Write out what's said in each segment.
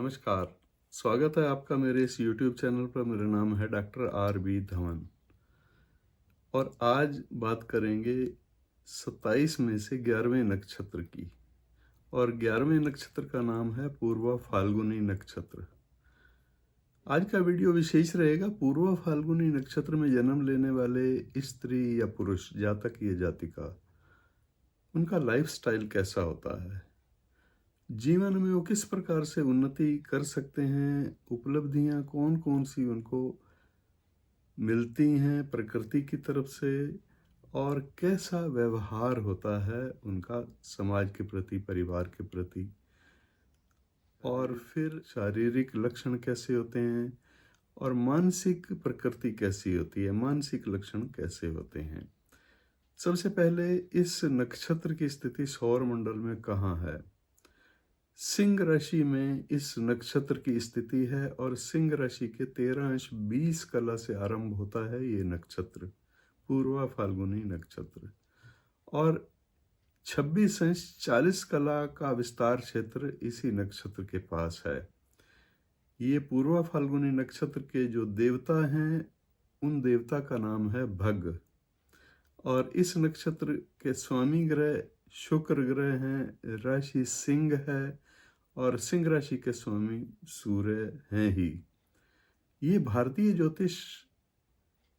नमस्कार। स्वागत है आपका मेरे इस यूट्यूब चैनल पर। मेरा नाम है डॉक्टर आर बी धवन और आज बात करेंगे 27 में से 11वें नक्षत्र की। और 11वें नक्षत्र का नाम है पूर्वा फाल्गुनी नक्षत्र। आज का वीडियो विशेष रहेगा। पूर्वा फाल्गुनी नक्षत्र में जन्म लेने वाले स्त्री या पुरुष, जातक या जातिका, उनका लाइफस्टाइल कैसा होता है, जीवन में वो किस प्रकार से उन्नति कर सकते हैं, उपलब्धियां कौन कौन सी उनको मिलती हैं प्रकृति की तरफ से, और कैसा व्यवहार होता है उनका समाज के प्रति, परिवार के प्रति, और फिर शारीरिक लक्षण कैसे होते हैं और मानसिक प्रकृति कैसी होती है, मानसिक लक्षण कैसे होते हैं। सबसे पहले इस नक्षत्र की स्थिति सौर मंडल में कहाँ है। सिंह राशि में इस नक्षत्र की स्थिति है और सिंह राशि के 13 कला से आरंभ होता है ये नक्षत्र, पूर्वा फाल्गुनी नक्षत्र, और 26 कला का विस्तार क्षेत्र इसी नक्षत्र के पास है। ये पूर्वा फाल्गुनी नक्षत्र के जो देवता हैं उन देवता का नाम है भग, और इस नक्षत्र के स्वामी ग्रह शुक्र ग्रह हैं, राशि सिंह है और सिंह राशि के स्वामी सूर्य हैं ही। ये भारतीय ज्योतिष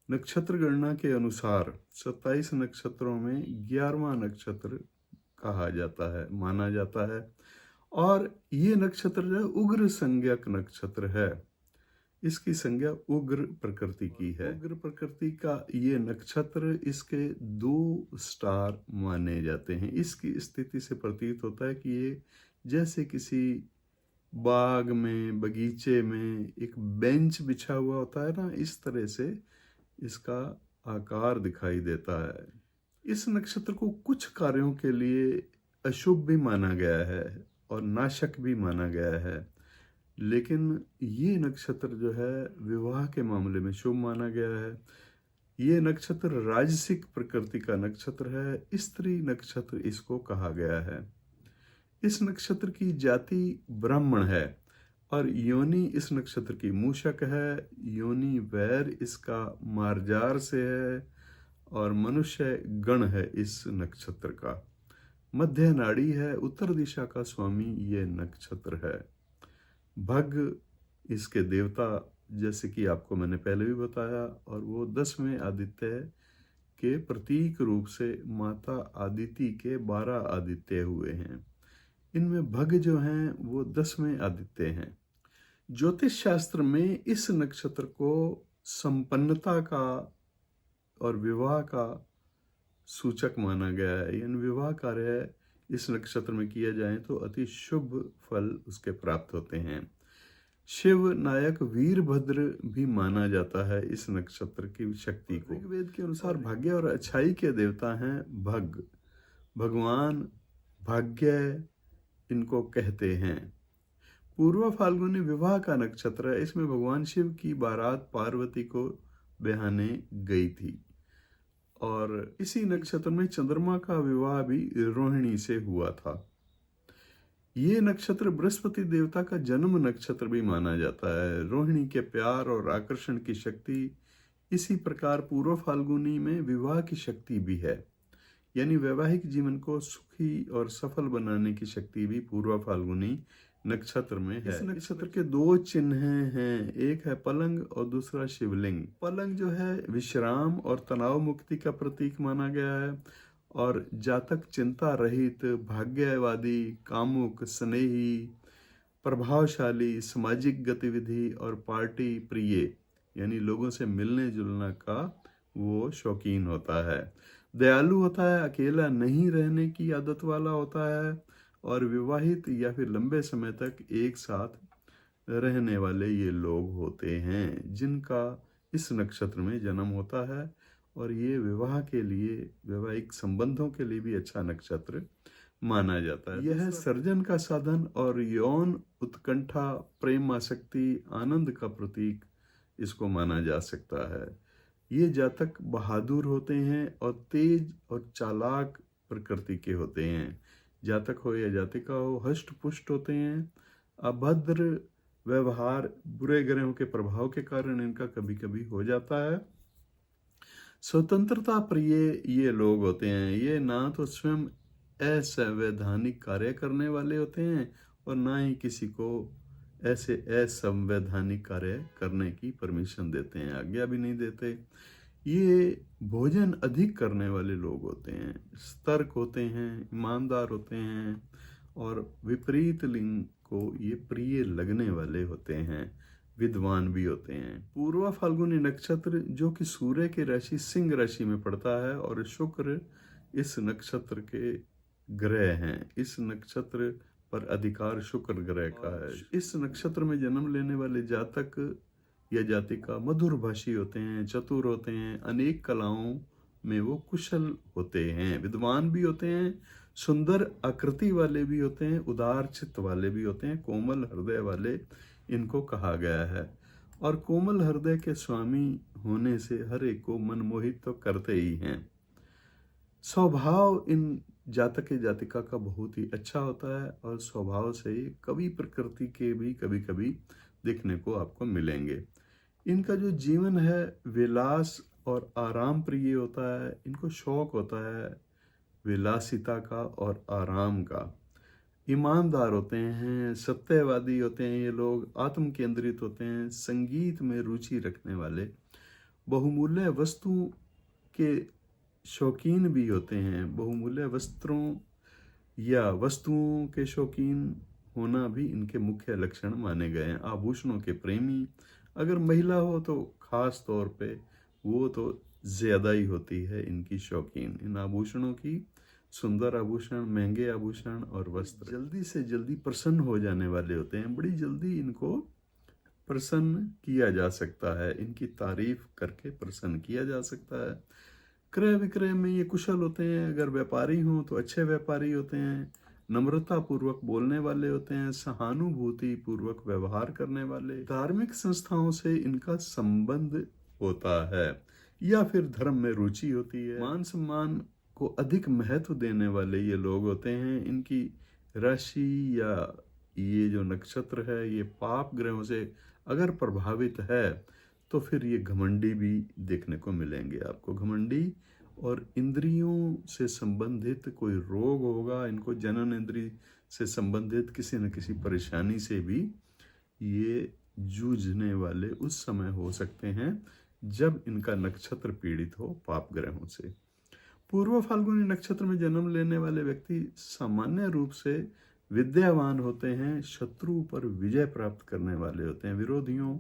नक्षत्र गणना के अनुसार 27 नक्षत्रों में 11वां नक्षत्र कहा जाता है, माना जाता है। और ये नक्षत्र जो उग्र संज्ञक नक्षत्र है, इसकी संज्ञा उग्र प्रकृति की है। उग्र प्रकृति का ये नक्षत्र, इसके 2 स्टार माने जाते हैं। इसकी स्थिति से प्रतीत होता है कि ये जैसे किसी बाग में, बगीचे में एक बेंच बिछा हुआ होता है ना, इस तरह से इसका आकार दिखाई देता है। इस नक्षत्र को कुछ कार्यों के लिए अशुभ भी माना गया है और नाशक भी माना गया है, लेकिन ये नक्षत्र जो है विवाह के मामले में शुभ माना गया है। ये नक्षत्र राजसिक प्रकृति का नक्षत्र है, स्त्री नक्षत्र इसको कहा गया है। इस नक्षत्र की जाति ब्राह्मण है और योनि इस नक्षत्र की मूषक है। योनि वैर इसका मार्जार से है और मनुष्य गण है इस नक्षत्र का। मध्य नाड़ी है, उत्तर दिशा का स्वामी ये नक्षत्र है। भग इसके देवता, जैसे कि आपको मैंने पहले भी बताया, और वो 10वें आदित्य के प्रतीक रूप से माता आदिति के 12 आदित्य हुए हैं। इनमें भग जो हैं वो 10वें आदित्य हैं। ज्योतिष शास्त्र में इस नक्षत्र को संपन्नता का और विवाह का सूचक माना गया है। यानी विवाह कार्य इस नक्षत्र में किया जाए तो अति शुभ फल उसके प्राप्त होते हैं। शिव नायक वीरभद्र भी माना जाता है इस नक्षत्र की शक्ति को। ऋग्वेद के अनुसार भाग्य और अच्छाई के देवता हैं भग, भगवान भाग्य इनको कहते हैं। पूर्वा फाल्गुनी विवाह का नक्षत्र है। इसमें भगवान शिव की बारात पार्वती को ब्याहने गई थी और इसी नक्षत्र में चंद्रमा का विवाह भी रोहिणी से हुआ था। ये नक्षत्र बृहस्पति देवता का जन्म नक्षत्र भी माना जाता है। रोहिणी के प्यार और आकर्षण की शक्ति, इसी प्रकार पूर्व फाल्गुनी में विवाह की शक्ति भी है। यानी वैवाहिक जीवन को सुखी और सफल बनाने की शक्ति भी पूर्व फाल्गुनी नक्षत्र में है। इस नक्षत्र के 2 चिन्ह हैं, एक है पलंग और दूसरा शिवलिंग। पलंग जो है विश्राम और तनाव मुक्ति का प्रतीक माना गया है और जातक चिंता रहित, भाग्यवादी, कामुक, स्नेही, प्रभावशाली, सामाजिक गतिविधि और पार्टी प्रिय, यानी लोगों से मिलने जुलने का वो शौकीन होता है। दयालु होता है, अकेला नहीं रहने की आदत वाला होता है और विवाहित या फिर लंबे समय तक एक साथ रहने वाले ये लोग होते हैं जिनका इस नक्षत्र में जन्म होता है। और ये विवाह के लिए, वैवाहिक संबंधों के लिए भी अच्छा नक्षत्र माना जाता है। यह सर्जन का साधन और यौन उत्कंठा, प्रेम आसक्ति, आनंद का प्रतीक इसको माना जा सकता है। ये जातक बहादुर होते हैं और तेज और चालाक प्रकृति के होते हैं। जातक हो या जातिका हो, हष्ट पुष्ट होते हैं, अभद्र व्यवहार बुरे ग्रहों के प्रभाव के कारण इनका कभी कभी हो जाता है। स्वतंत्रता प्रिय ये लोग होते हैं, ये ना तो स्वयं असंवैधानिक कार्य करने वाले होते हैं और ना ही किसी को ऐसे असंवैधानिक कार्य करने की परमिशन देते हैं, आज्ञा भी नहीं देते। ये भोजन अधिक करने वाले लोग होते हैं, सतर्क होते हैं, ईमानदार होते हैं और विपरीत लिंग को ये प्रिय लगने वाले होते हैं, विद्वान भी होते हैं। पूर्वा फाल्गुनी नक्षत्र जो कि सूर्य की राशि सिंह राशि में पड़ता है और शुक्र इस नक्षत्र के ग्रह हैं। इस नक्षत्र पर अधिकार शुक्र ग्रह का है। इस नक्षत्र में जन्म लेने वाले जातक या जातिका मधुर भाषी होते हैं, चतुर होते हैं, अनेक कलाओं में वो कुशल होते हैं, विद्वान भी होते हैं, सुंदर आकृति वाले भी होते हैं, उदार चित्त वाले भी होते हैं, कोमल हृदय वाले इनको कहा गया है। और कोमल हृदय के स्वामी होने से हर एक को मनमोहित तो करते ही हैं। स्वभाव इन जातक जातिका का बहुत ही अच्छा होता है और स्वभाव से ही कवि प्रकृति के भी कभी कभी देखने को आपको मिलेंगे। इनका जो जीवन है विलास और आराम प्रिय होता है। इनको शौक होता है विलासिता का और आराम का। ईमानदार होते हैं, सत्यवादी होते हैं, ये लोग आत्म केंद्रित होते हैं, संगीत में रुचि रखने वाले, बहुमूल्य वस्तु के शौकीन भी होते हैं। बहुमूल्य वस्त्रों या वस्तुओं के शौकीन होना भी इनके मुख्य लक्षण माने गए हैं। आभूषणों के प्रेमी, अगर महिला हो तो खास तौर पे वो तो ज़्यादा ही होती है इनकी शौकीन। इन आभूषणों की, सुंदर आभूषण, महंगे आभूषण और वस्त्र जल्दी से जल्दी प्रसन्न हो जाने वाले होते हैं। बड़ी जल्दी इनको प्रसन्न किया जा सकता है, इनकी तारीफ करके प्रसन्न किया जा सकता है। क्रय विक्रय में ये कुशल होते हैं। अगर व्यापारी हों तो अच्छे व्यापारी होते हैं, नम्रता पूर्वक बोलने वाले होते हैं, सहानुभूति पूर्वक व्यवहार करने वाले। धार्मिक संस्थाओं से इनका संबंध होता है या फिर धर्म में रुचि होती है। मान सम्मान को अधिक महत्व देने वाले ये लोग होते हैं। इनकी राशि या ये जो नक्षत्र है ये पाप ग्रहों से अगर प्रभावित है तो फिर ये घमंडी भी देखने को मिलेंगे आपको। घमंडी और इंद्रियों से संबंधित कोई रोग होगा इनको, जनन इंद्रिय से संबंधित किसी न किसी परेशानी से भी ये जूझने वाले उस समय हो सकते हैं जब इनका नक्षत्र पीड़ित हो पाप ग्रहों से। पूर्व फाल्गुनी नक्षत्र में जन्म लेने वाले व्यक्ति सामान्य रूप से विद्यावान होते हैं, शत्रु पर विजय प्राप्त करने वाले होते हैं, विरोधियों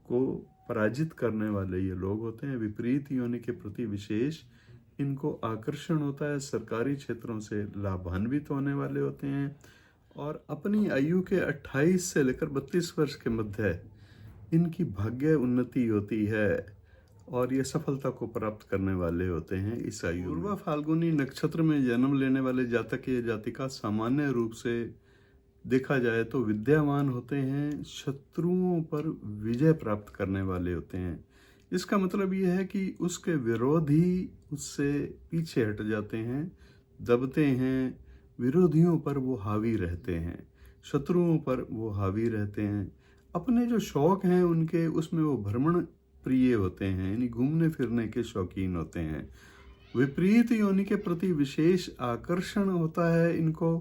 को पराजित करने वाले ये लोग होते हैं। विपरीत योनि के प्रति विशेष इनको आकर्षण होता है, सरकारी क्षेत्रों से लाभान्वित होने वाले होते हैं और अपनी आयु के 28 से लेकर 32 वर्ष के मध्य इनकी भाग्य उन्नति होती है और ये सफलता को प्राप्त करने वाले होते हैं इस आयु। पूर्वा फाल्गुनी नक्षत्र में जन्म लेने वाले जातक या जातिका सामान्य रूप से देखा जाए तो विद्यावान होते हैं, शत्रुओं पर विजय प्राप्त करने वाले होते हैं। इसका मतलब यह है कि उसके विरोधी उससे पीछे हट जाते हैं, दबते हैं, विरोधियों पर वो हावी रहते हैं, शत्रुओं पर वो हावी रहते हैं। अपने जो शौक हैं उनके उसमें वो भ्रमण प्रिय होते हैं, यानी घूमने फिरने के शौकीन होते हैं। विपरीत योनि के प्रति विशेष आकर्षण होता है इनको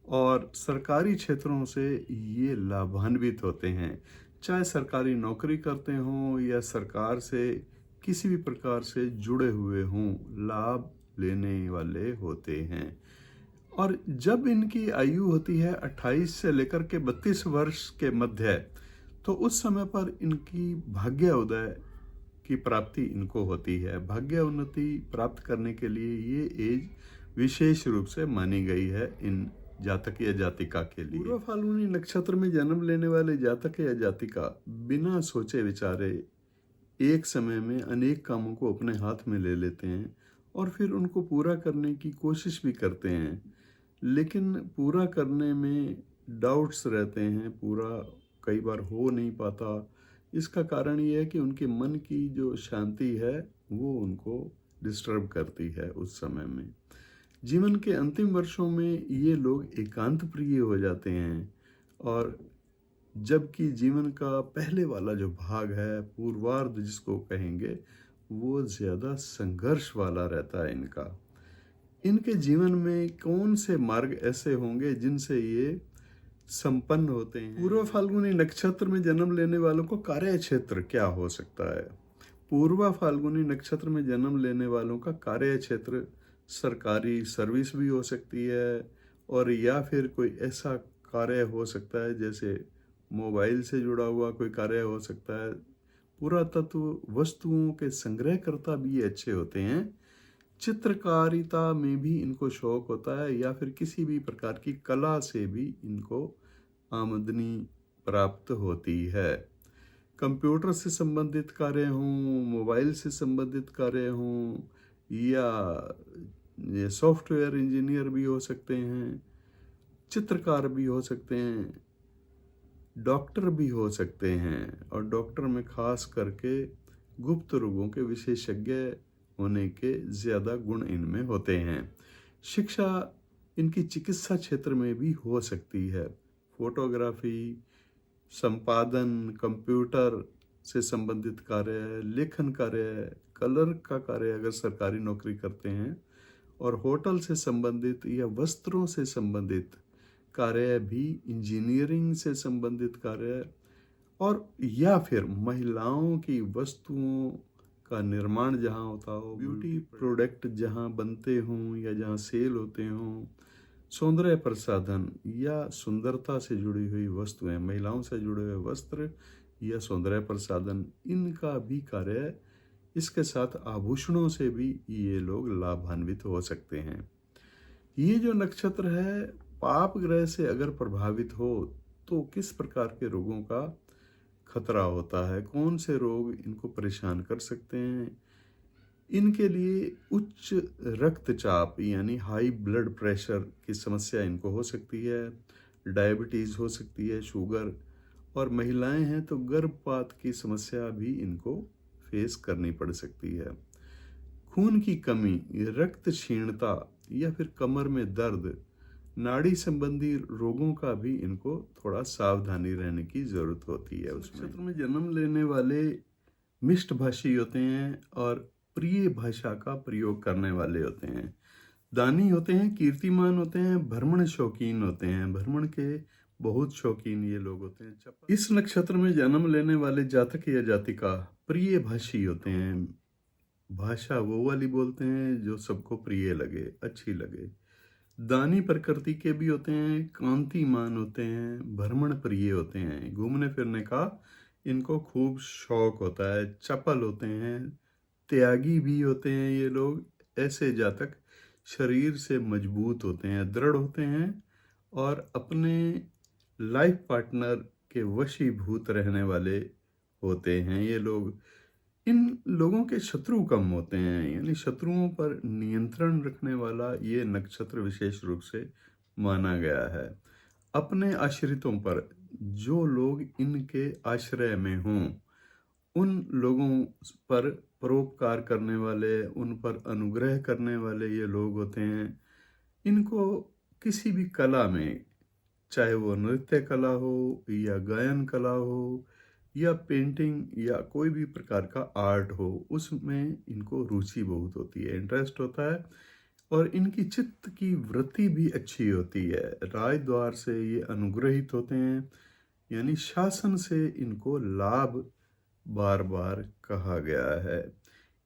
और सरकारी क्षेत्रों से ये लाभान्वित होते हैं। चाहे सरकारी नौकरी करते हों या सरकार से किसी भी प्रकार से जुड़े हुए हों, लाभ लेने वाले होते हैं। और जब इनकी आयु होती है 28 से लेकर के 32 वर्ष के मध्य, तो उस समय पर इनकी भाग्य उदय की प्राप्ति इनको होती है। भाग्य उन्नति प्राप्त करने के लिए ये एज विशेष रूप से मानी गई है इन जातक या जातिका के लिए। पूर्व फाल्गुनी नक्षत्र में जन्म लेने वाले जातक या जातिका बिना सोचे विचारे एक समय में अनेक कामों को अपने हाथ में ले लेते हैं और फिर उनको पूरा करने की कोशिश भी करते हैं, लेकिन पूरा करने में डाउट्स रहते हैं, पूरा कई बार हो नहीं पाता। इसका कारण ये है कि उनके मन की जो शांति है वो उनको डिस्टर्ब करती है उस समय में। जीवन के अंतिम वर्षों में ये लोग एकांत प्रिय हो जाते हैं और जबकि जीवन का पहले वाला जो भाग है, पूर्वार्ध जिसको कहेंगे, वो ज़्यादा संघर्ष वाला रहता है इनका। इनके जीवन में कौन से मार्ग ऐसे होंगे जिनसे ये संपन्न होते हैं? पूर्व फाल्गुनी नक्षत्र में जन्म लेने वालों को कार्य क्षेत्र क्या हो सकता है? पूर्व फाल्गुनी नक्षत्र में जन्म लेने वालों का कार्य क्षेत्र सरकारी सर्विस भी हो सकती है, और या फिर कोई ऐसा कार्य हो सकता है जैसे मोबाइल से जुड़ा हुआ कोई कार्य हो सकता है। पुरातत्व वस्तुओं के संग्रहकर्ता भी ये अच्छे होते हैं। चित्रकारिता में भी इनको शौक होता है, या फिर किसी भी प्रकार की कला से भी इनको आमदनी प्राप्त होती है। कंप्यूटर से संबंधित कार्य हों, मोबाइल से संबंधित कार्य हों, या ये सॉफ्टवेयर इंजीनियर भी हो सकते हैं, चित्रकार भी हो सकते हैं, डॉक्टर भी हो सकते हैं, और डॉक्टर में खास करके गुप्त रोगों के विशेषज्ञ होने के ज़्यादा गुण इनमें होते हैं। शिक्षा इनकी चिकित्सा क्षेत्र में भी हो सकती है। फोटोग्राफी, संपादन, कंप्यूटर से संबंधित कार्य, लेखन कार्य, कलर का कार्य अगर सरकारी नौकरी करते हैं, और होटल से संबंधित या वस्त्रों से संबंधित कार्य भी, इंजीनियरिंग से संबंधित कार्य, और या फिर महिलाओं की वस्तुओं का निर्माण जहाँ होता हो, ब्यूटी प्रोडक्ट जहाँ बनते हों या जहाँ सेल होते हों, सौंदर्य प्रसाधन या सुंदरता से जुड़ी हुई वस्तुएं, महिलाओं से जुड़े हुए वस्त्र या सौंदर्य प्रसाधन, इनका भी कार्य, इसके साथ आभूषणों से भी ये लोग लाभान्वित हो सकते हैं। ये जो नक्षत्र है, पाप ग्रह से अगर प्रभावित हो तो किस प्रकार के रोगों का खतरा होता है, कौन से रोग इनको परेशान कर सकते हैं? इनके लिए उच्च रक्तचाप यानी हाई ब्लड प्रेशर की समस्या इनको हो सकती है, डायबिटीज़ हो सकती है, शुगर, और महिलाएं हैं तो गर्भपात की समस्या भी इनको फेस करनी पड़ सकती है। खून की कमी, रक्त क्षीणता, या फिर कमर में दर्द, नाड़ी संबंधी रोगों का भी इनको थोड़ा सावधानी रहने की जरूरत होती है। उस क्षेत्र में जन्म लेने वाले मिष्टभाषी होते हैं और प्रिय भाषा का प्रयोग करने वाले होते हैं, दानी होते हैं, कीर्तिमान होते हैं, भ्रमण शौकीन होते हैं, भ्रमण के बहुत शौकीन ये लोग होते हैं। इस नक्षत्र में जन्म लेने वाले जातक या जातिका प्रिय भाषी होते हैं। भाषा वो वाली बोलते हैं जो सबको प्रिय लगे, अच्छी लगे। दानी प्रकृति के भी होते हैं, कांतिमान होते हैं, भ्रमण प्रिय होते हैं, घूमने फिरने का इनको खूब शौक होता है, चपल होते हैं, त्यागी भी होते हैं ये लोग। ऐसे जातक शरीर से मजबूत होते हैं, दृढ़ होते हैं, और अपने लाइफ पार्टनर के वशीभूत रहने वाले होते हैं ये लोग। इन लोगों के शत्रु कम होते हैं, यानी शत्रुओं पर नियंत्रण रखने वाला ये नक्षत्र विशेष रूप से माना गया है। अपने आश्रितों पर, जो लोग इनके आश्रय में हों, उन लोगों पर परोपकार करने वाले, उन पर अनुग्रह करने वाले ये लोग होते हैं। इनको किसी भी कला में, चाहे वो नृत्य कला हो या गायन कला हो या पेंटिंग या कोई भी प्रकार का आर्ट हो, उसमें इनको रुचि बहुत होती है, इंटरेस्ट होता है, और इनकी चित्त की वृत्ति भी अच्छी होती है। राय द्वार से ये अनुग्रहित होते हैं, यानी शासन से इनको लाभ बार बार कहा गया है।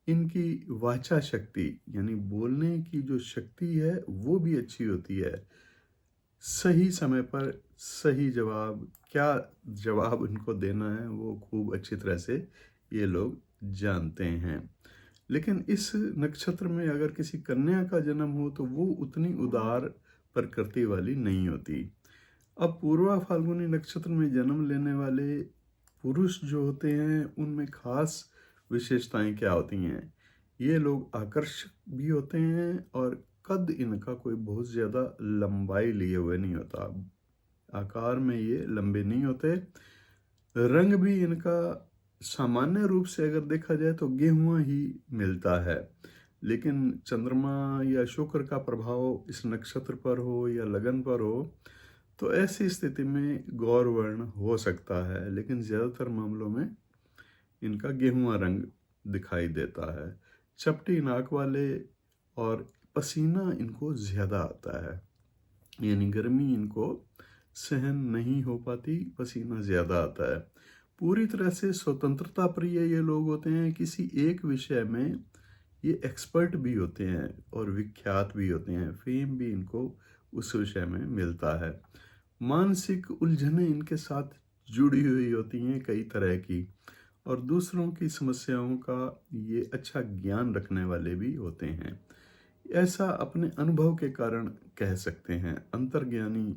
इनकी वाचा शक्ति यानी बोलने की जो शक्ति है वो भी अच्छी होती है। सही समय पर सही जवाब, क्या जवाब इनको देना है वो खूब अच्छी तरह से ये लोग जानते हैं। लेकिन इस नक्षत्र में अगर किसी कन्या का जन्म हो तो वो उतनी उदार प्रकृति वाली नहीं होती। अब पूर्वा फाल्गुनी नक्षत्र में जन्म लेने वाले पुरुष जो होते हैं उनमें खास विशेषताएं क्या होती हैं? ये लोग आकर्षक भी होते हैं, और कद इनका कोई बहुत ज़्यादा लंबाई लिए हुए नहीं होता, आकार में ये लंबे नहीं होते। रंग भी इनका सामान्य रूप से अगर देखा जाए तो गेहुआ ही मिलता है, लेकिन चंद्रमा या शुक्र का प्रभाव इस नक्षत्र पर हो या लगन पर हो तो ऐसी स्थिति में गौर वर्ण हो सकता है, लेकिन ज़्यादातर मामलों में इनका गेहुआ रंग दिखाई देता है। चपटी नाक वाले और पसीना इनको ज़्यादा आता है, यानी गर्मी इनको सहन नहीं हो पाती, पसीना ज़्यादा आता है। पूरी तरह से स्वतंत्रता प्रिय ये लोग होते हैं, किसी एक विषय में ये एक्सपर्ट भी होते हैं और विख्यात भी होते हैं, फेम भी इनको उस विषय में मिलता है। मानसिक उलझनें इनके साथ जुड़ी हुई होती हैं कई तरह की, और दूसरों की समस्याओं का ये अच्छा ज्ञान रखने वाले भी होते हैं। ऐसा अपने अनुभव के कारण कह सकते हैं। अंतर्ज्ञानी,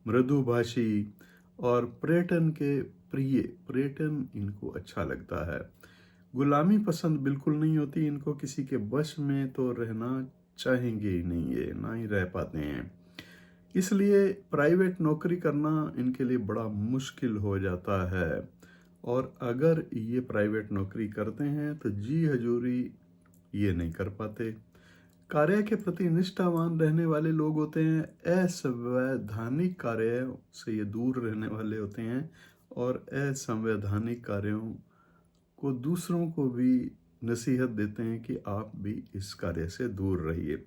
मृदुभाषी और पर्यटन के प्रिय, पर्यटन इनको अच्छा लगता है। गुलामी पसंद बिल्कुल नहीं होती इनको, किसी के वश में तो रहना चाहेंगे ही नहीं, ये ना ही रह पाते हैं। इसलिए प्राइवेट नौकरी करना इनके लिए बड़ा मुश्किल हो जाता है, और अगर ये प्राइवेट नौकरी करते हैं तो जी हजूरी ये नहीं कर पाते। कार्य के प्रति निष्ठावान रहने वाले लोग होते हैं, असंवैधानिक कार्यों से ये दूर रहने वाले होते हैं, और असंवैधानिक कार्यों को दूसरों को भी नसीहत देते हैं कि आप भी इस कार्य से दूर रहिए।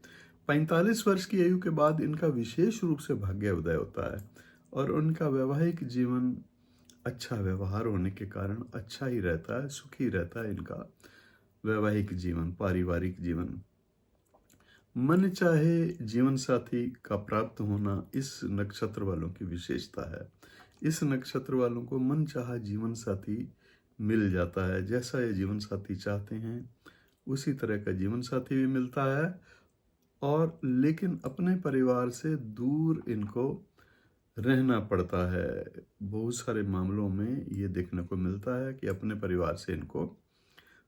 45 वर्ष की आयु के बाद इनका विशेष रूप से भाग्य उदय होता है, और उनका वैवाहिक जीवन अच्छा व्यवहार होने के कारण अच्छा ही रहता है, सुखी रहता है इनका वैवाहिक जीवन, पारिवारिक जीवन। मन चाहे जीवन साथी का प्राप्त होना इस नक्षत्र वालों की विशेषता है। इस नक्षत्र वालों को मन चाहा जीवन साथी मिल जाता है, जैसा ये जीवन साथी चाहते हैं उसी तरह का जीवन साथी भी मिलता है। और लेकिन अपने परिवार से दूर इनको रहना पड़ता है। बहुत सारे मामलों में ये देखने को मिलता है कि अपने परिवार से इनको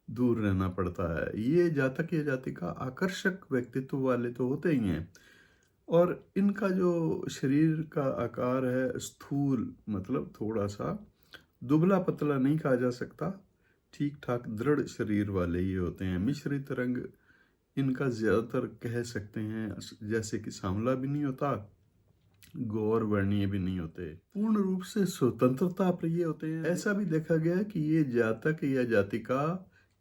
दूर रहना पड़ता है। ये जातक या जातिका आकर्षक व्यक्तित्व वाले तो होते ही हैं, और इनका जो शरीर का आकार है स्थूल, मतलब थोड़ा सा दुबला पतला नहीं कहा जा सकता, ठीक ठाक दृढ़ शरीर वाले ये होते हैं। मिश्रित रंग इनका ज़्यादातर कह सकते हैं, जैसे कि सांवला भी नहीं होता, गौर वर्णीय भी नहीं होते, पूर्ण रूप से स्वतंत्रता प्रिय होते हैं। ऐसा भी देखा गया कि ये जातक या जातिका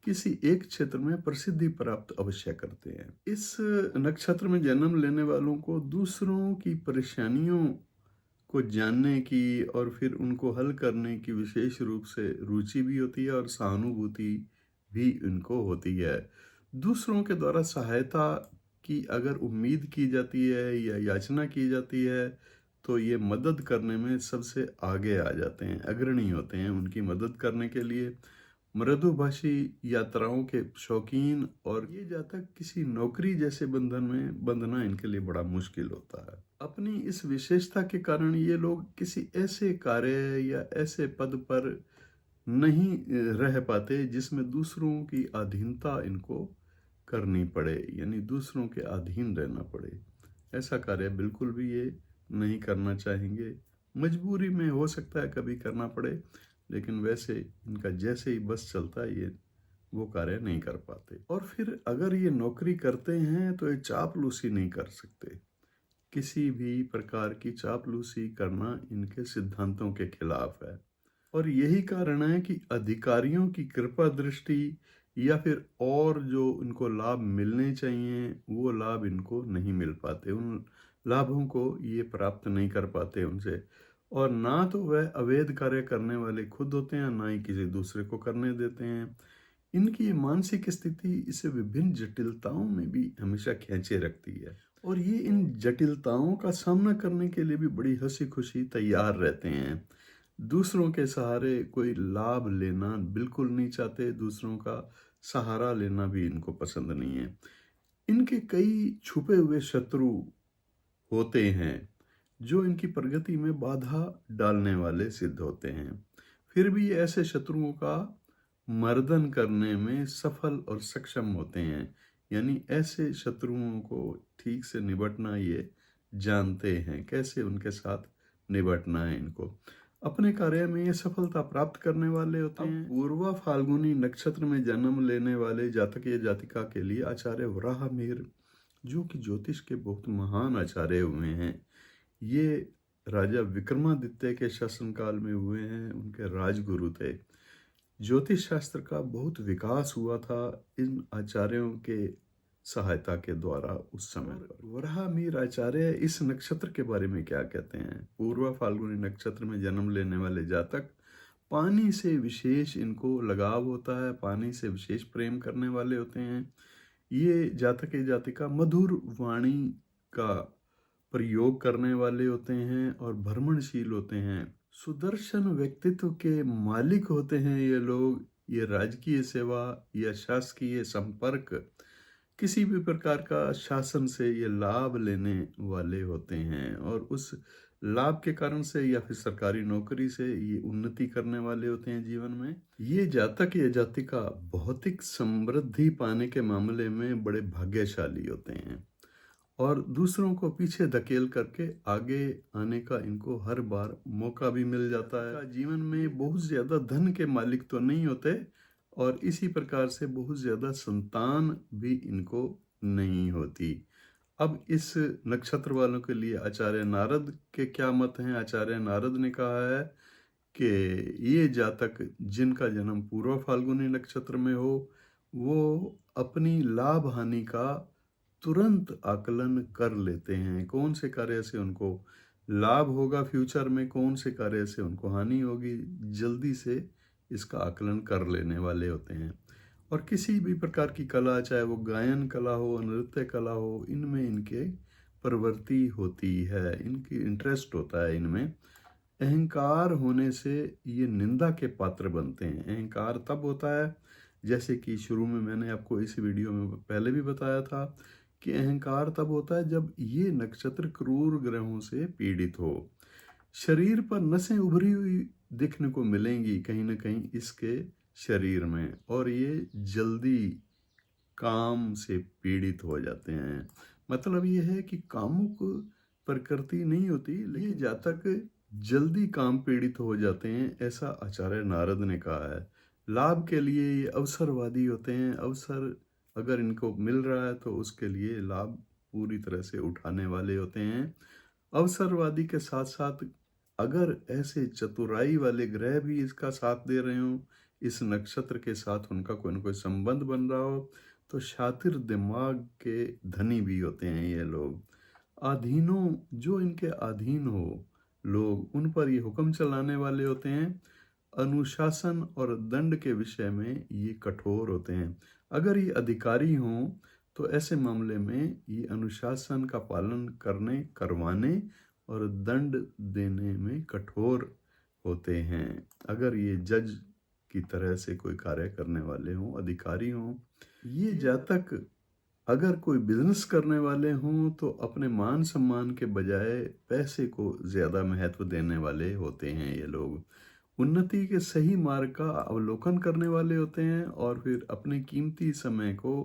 किसी एक क्षेत्र में प्रसिद्धि प्राप्त अवश्य करते हैं। इस नक्षत्र में जन्म लेने वालों को दूसरों की परेशानियों को जानने की और फिर उनको हल करने की विशेष रूप से रुचि भी होती है, और सहानुभूति भी इनको होती है। दूसरों के द्वारा सहायता की अगर उम्मीद की जाती है या याचना की जाती है, तो ये मदद करने में सबसे आगे आ जाते हैं, अग्रणी होते हैं उनकी मदद करने के लिए। मृदुभाषी, यात्राओं के शौकीन, और ये जातक किसी नौकरी जैसे बंधन में बंधना इनके लिए बड़ा मुश्किल होता है। अपनी इस विशेषता के कारण ये लोग किसी ऐसे कार्य या ऐसे पद पर नहीं रह पाते जिसमें दूसरों की अधीनता इनको करनी पड़े, यानी दूसरों के अधीन रहना पड़े। ऐसा कार्य बिल्कुल भी ये नहीं करना चाहेंगे। मजबूरी में हो सकता है कभी करना पड़े, लेकिन वैसे इनका जैसे ही बस चलता है ये वो कार्य नहीं कर पाते। और फिर अगर ये नौकरी करते हैं तो ये चापलूसी नहीं कर सकते। किसी भी प्रकार की चापलूसी करना इनके सिद्धांतों के खिलाफ है, और यही कारण है कि अधिकारियों की कृपा दृष्टि या फिर और जो इनको लाभ मिलने चाहिए वो लाभ इनको नहीं मिल पाते, उन लाभों को ये प्राप्त नहीं कर पाते उनसे। और ना तो वह अवैध कार्य करने वाले खुद होते हैं, ना ही किसी दूसरे को करने देते हैं। इनकी ये मानसिक स्थिति इसे विभिन्न जटिलताओं में भी हमेशा खींचे रखती है, और ये इन जटिलताओं का सामना करने के लिए भी बड़ी हंसी खुशी तैयार रहते हैं। दूसरों के सहारे कोई लाभ लेना बिल्कुल नहीं चाहते, दूसरों का सहारा लेना भी इनको पसंद नहीं है। इनके कई छुपे हुए शत्रु होते हैं जो इनकी प्रगति में बाधा डालने वाले सिद्ध होते हैं। फिर भी ये ऐसे शत्रुओं का मर्दन करने में सफल और सक्षम होते हैं, यानी ऐसे शत्रुओं को ठीक से निपटना ये जानते हैं, कैसे उनके साथ निपटना है इनको। अपने कार्य में ये सफलता प्राप्त करने वाले होते हैं। पूर्वा फाल्गुनी नक्षत्र में जन्म लेने वाले जातक या जातिका के लिए आचार्य वराहमिहिर, जो कि ज्योतिष के बहुत महान आचार्य हुए हैं, ये राजा विक्रमादित्य के शासनकाल में हुए हैं, उनके राजगुरु थे। ज्योतिष शास्त्र का बहुत विकास हुआ था इन आचार्यों के सहायता के द्वारा उस समय पर। वराहमिहिर आचार्य इस नक्षत्र के बारे में क्या कहते हैं? पूर्वा फाल्गुनी नक्षत्र में जन्म लेने वाले जातक पानी से विशेष इनको लगाव होता है, पानी से विशेष प्रेम करने वाले होते हैं। ये जातक जातिका मधुर वाणी का प्रयोग करने वाले होते हैं और भ्रमणशील होते हैं। सुदर्शन व्यक्तित्व के मालिक होते हैं ये लोग। ये राजकीय सेवा या शासकीय संपर्क, किसी भी प्रकार का शासन से ये लाभ लेने वाले होते हैं और उस लाभ के कारण से या फिर सरकारी नौकरी से ये उन्नति करने वाले होते हैं जीवन में। ये जातक या जातिका भौतिक समृद्धि पाने के मामले में बड़े भाग्यशाली होते हैं और दूसरों को पीछे धकेल करके आगे आने का इनको हर बार मौका भी मिल जाता है। जीवन में बहुत ज़्यादा धन के मालिक तो नहीं होते और इसी प्रकार से बहुत ज़्यादा संतान भी इनको नहीं होती। अब इस नक्षत्र वालों के लिए आचार्य नारद के क्या मत हैं? आचार्य नारद ने कहा है कि ये जातक जिनका जन्म पूर्व फाल्गुनी नक्षत्र में हो, वो अपनी लाभ हानि का तुरंत आकलन कर लेते हैं। कौन से कार्य से उनको लाभ होगा फ्यूचर में, कौन से कार्य से उनको हानि होगी, जल्दी से इसका आकलन कर लेने वाले होते हैं। और किसी भी प्रकार की कला, चाहे वो गायन कला हो, नृत्य कला हो, इनमें इनके प्रवृत्ति होती है, इनकी इंटरेस्ट होता है इनमें। अहंकार होने से ये निंदा के पात्र बनते हैं। अहंकार तब होता है, जैसे कि शुरू में मैंने आपको इस वीडियो में पहले भी बताया था कि अहंकार तब होता है जब ये नक्षत्र क्रूर ग्रहों से पीड़ित हो। शरीर पर नसें उभरी हुई दिखने को मिलेंगी कहीं ना कहीं इसके शरीर में, और ये जल्दी काम से पीड़ित हो जाते हैं। मतलब ये है कि कामुक प्रकृति नहीं होती, लेकिन जातक जल्दी काम पीड़ित हो जाते हैं, ऐसा आचार्य नारद ने कहा है। लाभ के लिए ये अवसरवादी होते हैं। अवसर अगर इनको मिल रहा है तो उसके लिए लाभ पूरी तरह से उठाने वाले होते हैं। अवसरवादी के साथ साथ अगर ऐसे चतुराई वाले ग्रह भी इसका साथ दे रहे हों, इस नक्षत्र के साथ उनका कोई ना कोई संबंध बन रहा हो, तो शातिर दिमाग के धनी भी होते हैं ये लोग। अधीनों, जो इनके अधीन हो लोग, उन पर ये हुक्म चलाने वाले होते हैं। अनुशासन और दंड के विषय में ये कठोर होते हैं। अगर ये अधिकारी हों तो ऐसे मामले में ये अनुशासन का पालन करने, करवाने और दंड देने में कठोर होते हैं। अगर ये जज की तरह से कोई कार्य करने वाले हों, अधिकारी हों। ये जातक अगर कोई बिजनेस करने वाले हों तो अपने मान सम्मान के बजाय पैसे को ज़्यादा महत्व देने वाले होते हैं ये लोग। उन्नति के सही मार्ग का अवलोकन करने वाले होते हैं और फिर अपने कीमती समय को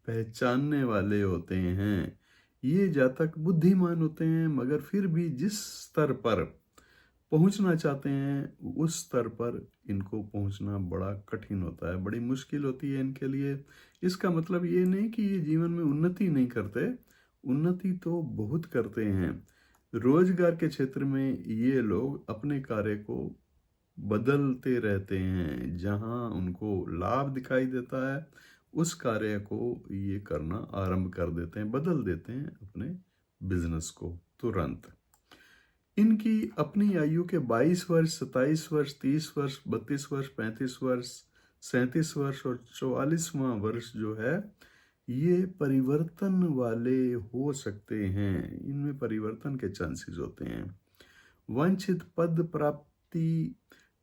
पहचानने वाले होते हैं। ये जातक बुद्धिमान होते हैं, मगर फिर भी जिस स्तर पर पहुंचना चाहते हैं उस स्तर पर इनको पहुंचना बड़ा कठिन होता है, बड़ी मुश्किल होती है इनके लिए। इसका मतलब ये नहीं कि ये जीवन में उन्नति नहीं करते, उन्नति तो बहुत करते हैं। रोजगार के क्षेत्र में ये लोग अपने कार्य को बदलते रहते हैं। जहां उनको लाभ दिखाई देता है उस कार्य को ये करना आरंभ कर देते हैं, बदल देते हैं अपने बिजनेस को तुरंत। इनकी अपनी आयु के 22 वर्ष, 27 वर्ष, 30 वर्ष, 32 वर्ष, 35 वर्ष, 37 वर्ष और 44वां वर्ष जो है, ये परिवर्तन वाले हो सकते हैं। इनमें परिवर्तन के चांसेस होते हैं। वांछित पद प्राप्ति,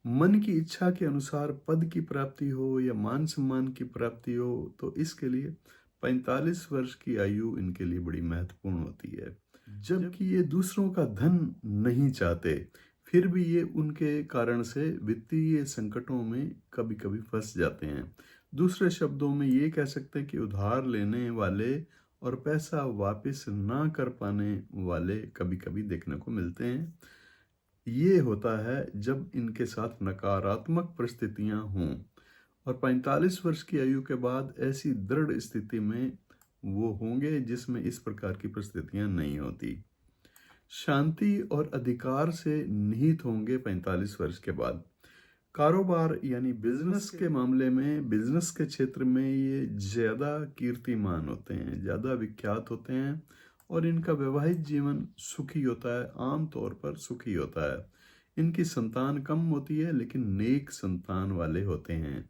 मन की इच्छा के अनुसार पद की प्राप्ति हो या मान सम्मान की प्राप्ति हो, तो इसके लिए 45 वर्ष की आयु इनके लिए बड़ी महत्वपूर्ण होती है। जबकि ये दूसरों का धन नहीं चाहते, फिर भी ये उनके कारण से वित्तीय संकटों में कभी कभी फंस जाते हैं। दूसरे शब्दों में ये कह सकते हैं कि उधार लेने वाले और पैसा वापस ना कर पाने वाले कभी कभी देखने को मिलते हैं। ये होता है जब इनके साथ नकारात्मक परिस्थितियां हों, और 45 वर्ष की आयु के बाद ऐसी दृढ़ स्थिति में वो होंगे जिसमें इस प्रकार की परिस्थितियां नहीं होती। शांति और अधिकार से निहित होंगे 45 वर्ष के बाद। कारोबार यानी बिजनेस के मामले में, बिजनेस के क्षेत्र में ये ज़्यादा कीर्तिमान होते हैं, ज़्यादा विख्यात होते हैं और इनका वैवाहिक जीवन सुखी होता है, आम तौर पर सुखी होता है। इनकी संतान कम होती है लेकिन नेक संतान वाले होते हैं।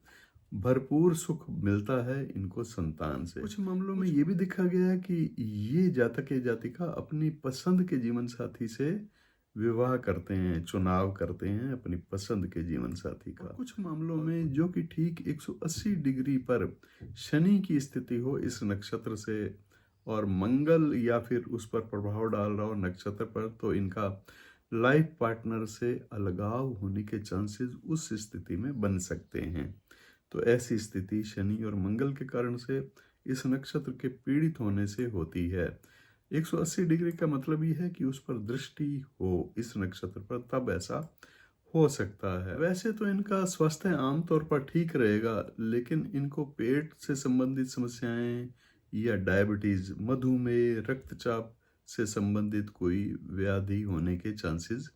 भरपूर सुख मिलता है इनको संतान से। कुछ मामलों में ये भी देखा गया है कि ये जातक या जातिका अपनी पसंद के जीवन साथी से विवाह करते हैं, चुनाव करते हैं अपनी पसंद के जीवन साथी का। कुछ मामलों में जो कि ठीक 180 डिग्री पर शनि की स्थिति हो इस नक्षत्र से और मंगल या फिर उस पर प्रभाव डाल रहा हो नक्षत्र पर, तो इनका लाइफ पार्टनर से अलगाव होने के चांसेस उस स्थिति में बन सकते हैं। तो ऐसी स्थिति शनि और मंगल के कारण से इस नक्षत्र के पीड़ित होने से होती है। 180 डिग्री का मतलब ये है कि उस पर दृष्टि हो इस नक्षत्र पर, तब ऐसा हो सकता है। वैसे तो इनका स्वास्थ्य आमतौर पर ठीक रहेगा, लेकिन इनको पेट से संबंधित समस्याएं या डायबिटीज, मधुमेह, रक्तचाप से संबंधित कोई व्याधि होने के चांसेस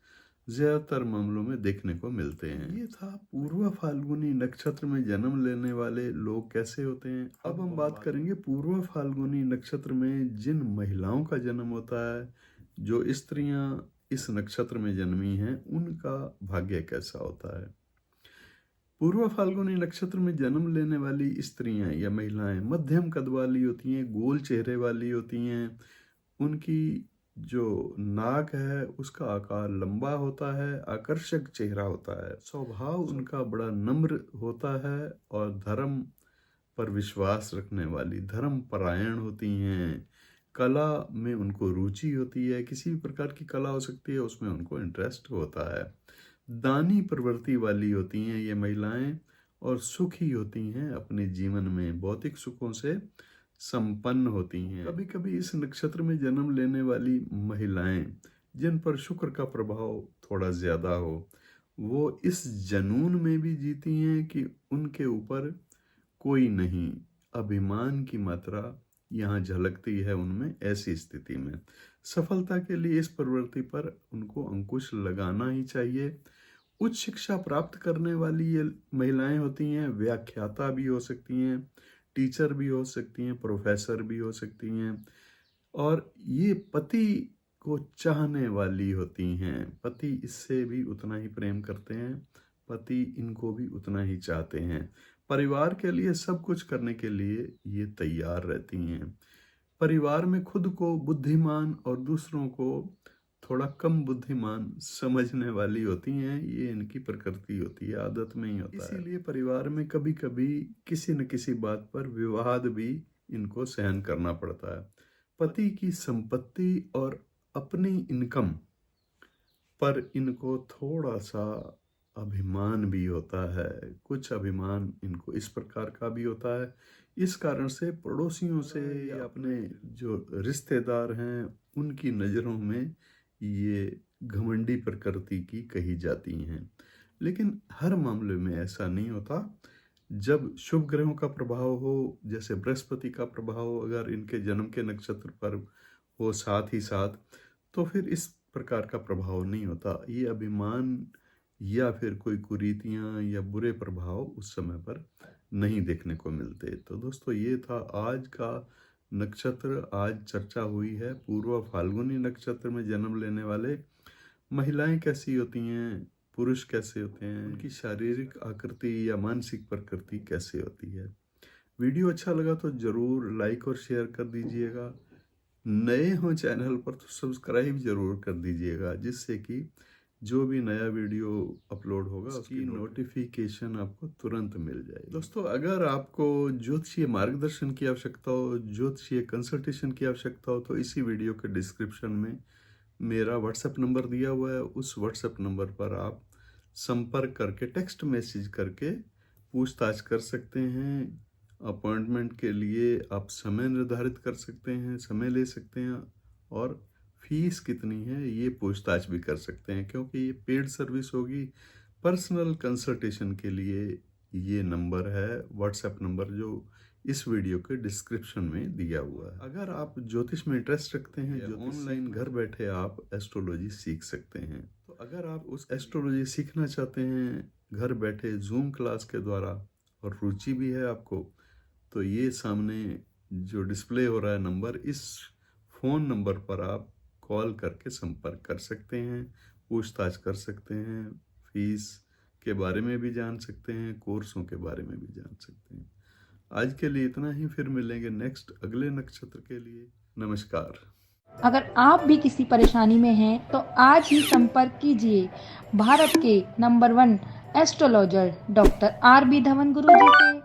ज्यादातर मामलों में देखने को मिलते हैं। ये था पूर्व फाल्गुनी नक्षत्र में जन्म लेने वाले लोग कैसे होते हैं। अब हम बात करेंगे पूर्व फाल्गुनी नक्षत्र में जिन महिलाओं का जन्म होता है, जो स्त्रियां इस नक्षत्र में जन्मी हैं, उनका भाग्य कैसा होता है। पूर्व फाल्गुनी नक्षत्र में जन्म लेने वाली स्त्रियां या महिलाएं मध्यम कद वाली होती हैं, गोल चेहरे वाली होती हैं। उनकी जो नाक है उसका आकार लंबा होता है, आकर्षक चेहरा होता है। स्वभाव उनका बड़ा नम्र होता है और धर्म पर विश्वास रखने वाली, धर्म परायण होती हैं। कला में उनको रुचि होती है, किसी भी प्रकार की कला हो सकती है, उसमें उनको इंटरेस्ट होता है। दानी प्रवृत्ति वाली होती हैं ये महिलाएं और सुखी होती हैं अपने जीवन में, भौतिक सुखों से संपन्न होती हैं। कभी कभी इस नक्षत्र में जन्म लेने वाली महिलाएं जिन पर शुक्र का प्रभाव थोड़ा ज्यादा हो, वो इस जनून में भी जीती हैं कि उनके ऊपर कोई नहीं, अभिमान की मात्रा यहाँ झलकती है उनमें। ऐसी स्थिति में सफलता के लिए इस प्रवृत्ति पर उनको अंकुश लगाना ही चाहिए। उच्च शिक्षा प्राप्त करने वाली ये महिलाएं होती हैं, व्याख्याता भी हो सकती हैं, टीचर भी हो सकती हैं, प्रोफेसर भी हो सकती हैं और ये पति को चाहने वाली होती हैं। पति इससे भी उतना ही प्रेम करते हैं, पति इनको भी उतना ही चाहते हैं। परिवार के लिए सब कुछ करने के लिए ये तैयार रहती हैं। परिवार में खुद को बुद्धिमान और दूसरों को थोड़ा कम बुद्धिमान समझने वाली होती हैं। ये इनकी प्रकृति होती है, आदत में ही होता है। इसीलिए परिवार में कभी कभी किसी न किसी बात पर विवाद भी इनको सहन करना पड़ता है। पति की संपत्ति और अपनी इनकम पर इनको थोड़ा सा अभिमान भी होता है। कुछ अभिमान इनको इस प्रकार का भी होता है। इस कारण से पड़ोसियों से या अपने जो रिश्तेदार हैं उनकी नज़रों में ये घमंडी प्रकृति की कही जाती हैं। लेकिन हर मामले में ऐसा नहीं होता। जब शुभ ग्रहों का प्रभाव हो, जैसे बृहस्पति का प्रभाव अगर इनके जन्म के नक्षत्र पर हो साथ ही साथ, तो फिर इस प्रकार का प्रभाव नहीं होता। ये अभिमान या फिर कोई कुरीतियाँ या बुरे प्रभाव उस समय पर नहीं देखने को मिलते। तो दोस्तों ये था आज का नक्षत्र। आज चर्चा हुई है पूर्व फाल्गुनी नक्षत्र में जन्म लेने वाले महिलाएं कैसी होती हैं, पुरुष कैसे होते हैं, उनकी शारीरिक आकृति या मानसिक प्रकृति कैसे होती है। वीडियो अच्छा लगा तो ज़रूर लाइक और शेयर कर दीजिएगा। नए हो चैनल पर तो सब्सक्राइब ज़रूर कर दीजिएगा, जिससे कि जो भी नया वीडियो अपलोड होगा उसकी नोटिफिकेशन आपको तुरंत मिल जाए। दोस्तों अगर आपको ज्योतिषीय मार्गदर्शन की आवश्यकता हो, ज्योतिषीय कंसल्टेशन की आवश्यकता हो, तो इसी वीडियो के डिस्क्रिप्शन में मेरा व्हाट्सएप नंबर दिया हुआ है। उस व्हाट्सएप नंबर पर आप संपर्क करके, टेक्स्ट मैसेज करके पूछताछ कर सकते हैं। अपॉइंटमेंट के लिए आप समय निर्धारित कर सकते हैं, समय ले सकते हैं और फीस कितनी है ये पूछताछ भी कर सकते हैं, क्योंकि ये पेड सर्विस होगी। पर्सनल कंसल्टेशन के लिए ये नंबर है, व्हाट्सएप नंबर जो इस वीडियो के डिस्क्रिप्शन में दिया हुआ है। अगर आप ज्योतिष में इंटरेस्ट रखते हैं, जो ऑनलाइन घर बैठे आप एस्ट्रोलॉजी सीख सकते हैं। तो अगर आप उस एस्ट्रोलॉजी सीखना चाहते हैं घर बैठे जूम क्लास के द्वारा और रुचि भी है आपको, तो ये सामने जो डिस्प्ले हो रहा है नंबर, इस फ़ोन नंबर पर आप कॉल करके संपर्क कर सकते हैं, पूछताछ कर सकते हैं, फीस के बारे में भी जान सकते हैं, कोर्सों के बारे में भी जान सकते हैं। आज के लिए इतना ही, फिर मिलेंगे नेक्स्ट अगले नक्षत्र के लिए। नमस्कार। अगर आप भी किसी परेशानी में हैं तो आज ही संपर्क कीजिए भारत के number 1 astrologer doctor R B Dhawan Guru ji से।